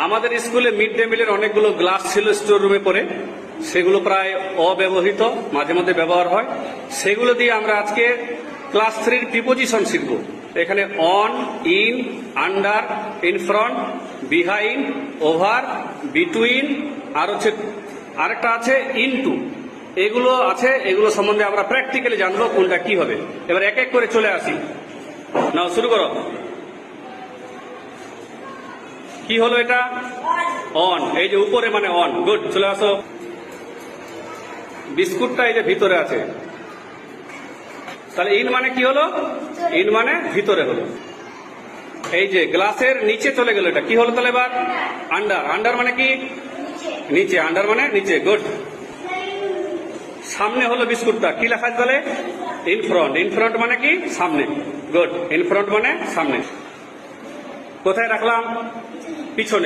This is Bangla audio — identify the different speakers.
Speaker 1: আমাদের স্কুলে মিড ডে মিলের অনেকগুলো গ্লাস ছিল স্টোর রুমে পড়ে, সেগুলো প্রায় অব্যবহৃত, মাঝে মধ্যে ব্যবহার হয়। সেগুলো দিয়ে আমরা আজকে ক্লাস 3 প্রিপোজিশন শিখব। এখানে on, in, under, in front, behind, over, between, আর হচ্ছে আরেকটা আছে ইনটু, এগুলো আছে। এগুলো সম্বন্ধে আমরা প্র্যাকটিক্যালি জানবো কোনটা কি হবে। এবার এক এক করে চলে আসি। নাও শুরু করো। কি হলো এটা? অন। এই যে উপরে মানে অন। গুড, চলে আসো। বিস্কুটটা এই যে ভিতরে আছে, তাহলে ইন মানে কি হলো? ইন মানে ভিতরে হলো। এই যে গ্লাসের নিচে চলে গেল, এটা কি হলো তাহলে? এবার আন্ডার। আন্ডার মানে কি? নিচে। আন্ডার মানে নিচে। গুড। সামনে হলো বিস্কুটটা, কি লেখা আছে তাহলে? In front. ইন ফ্রন্ট মানে কি? সামনে। গুড। ইন ফ্রন্ট মানে সামনে। কোথায় রাখলাম? পিছনে।